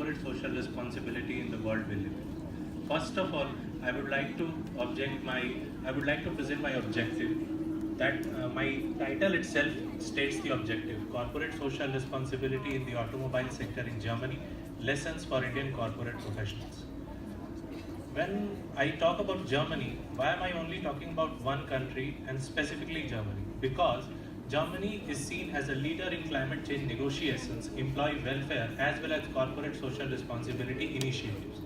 corporate social responsibility in the world we live in. First of all, I would like to present my objective. That my title itself states the objective: corporate social responsibility in the automobile sector in Germany, lessons for Indian corporate professionals. When I talk about Germany, why am I only talking about one country and specifically Germany? Because Germany is seen as a leader in climate change negotiations, employee welfare, as well as corporate social responsibility initiatives.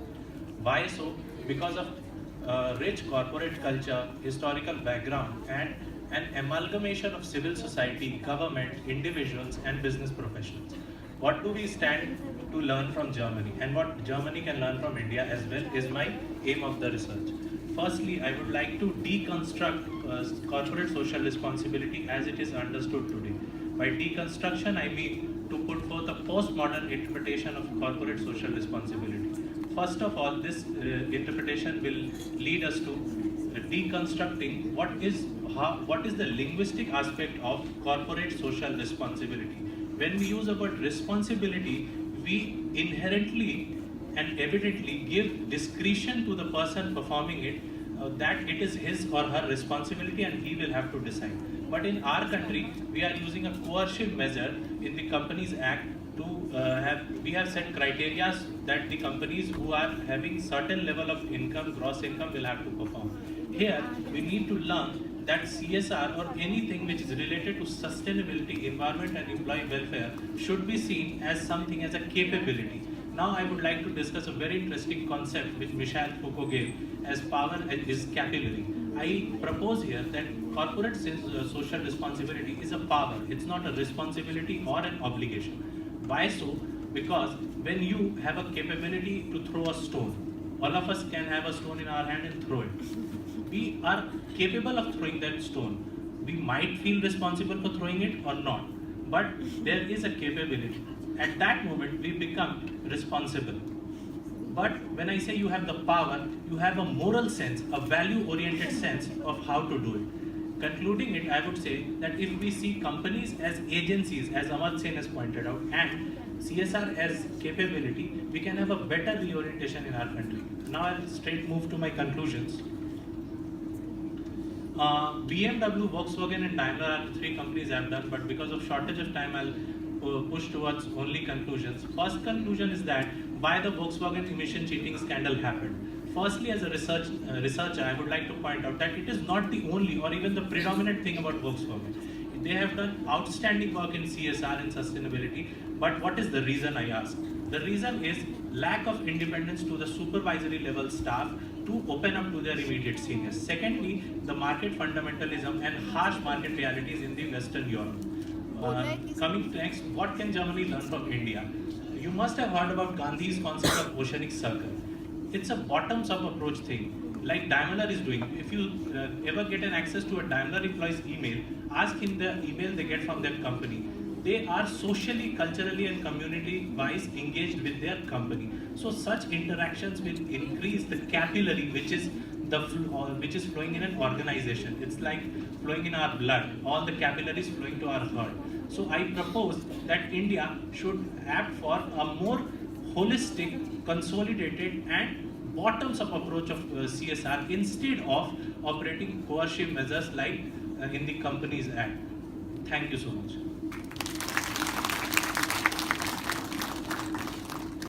Why so? Because of rich corporate culture, historical background, and an amalgamation of civil society, government, individuals, and business professionals. What do we stand to learn from Germany, and what Germany can learn from India as well is my aim of the research. Firstly, I would like to deconstruct corporate social responsibility as it is understood today. By deconstruction, I mean to put forth a postmodern interpretation of corporate social responsibility. First of all, this interpretation will lead us to deconstructing what is the linguistic aspect of corporate social responsibility. When we use the word responsibility, we inherently and evidently give discretion to the person performing it, that it is his or her responsibility and he will have to decide. But in our country, we are using a coercive measure in the Companies Act to we have set criteria that the companies who are having certain level of income, gross income, will have to perform. Here, we need to learn that CSR or anything which is related to sustainability, environment and employee welfare should be seen as something as a capability. Now I would like to discuss a very interesting concept which Michel Foucault gave as power is capillary. I propose here that corporate social responsibility is a power, it's not a responsibility or an obligation. Why so? Because when you have a capability to throw a stone, all of us can have a stone in our hand and throw it. We are capable of throwing that stone. We might feel responsible for throwing it or not, but there is a capability. At that moment, we become responsible. But when I say you have the power, you have a moral sense, a value-oriented sense of how to do it. Concluding it, I would say that if we see companies as agencies, as Amar Sen has pointed out, and CSR as capability, we can have a better reorientation in our country. Now I'll straight move to my conclusions. BMW, Volkswagen and Daimler are the three companies I've done, but because of shortage of time, I'll push towards only conclusions. First conclusion is that why the Volkswagen emission cheating scandal happened. Firstly, as a researcher, I would like to point out that it is not the only or even the predominant thing about Volkswagen. They have done outstanding work in CSR and sustainability, but what is the reason, I ask? The reason is lack of independence to the supervisory level staff to open up to their immediate seniors. Secondly, the market fundamentalism and harsh market realities in the Western Europe. Coming next, what can Germany learn from India? You must have heard about Gandhi's concept of oceanic circle. It's a bottoms-up approach thing, like Daimler is doing. If you ever get an access to a Daimler employee's email, ask him the email they get from their company. They are socially, culturally and community-wise engaged with their company. So such interactions will increase the capillary which is flowing in an organization. It's like flowing in our blood, all the capillaries flowing to our heart. So I propose that India should opt for a more holistic, consolidated and bottoms-up approach of CSR instead of operating coercive measures like in the Companies Act. Thank you so much.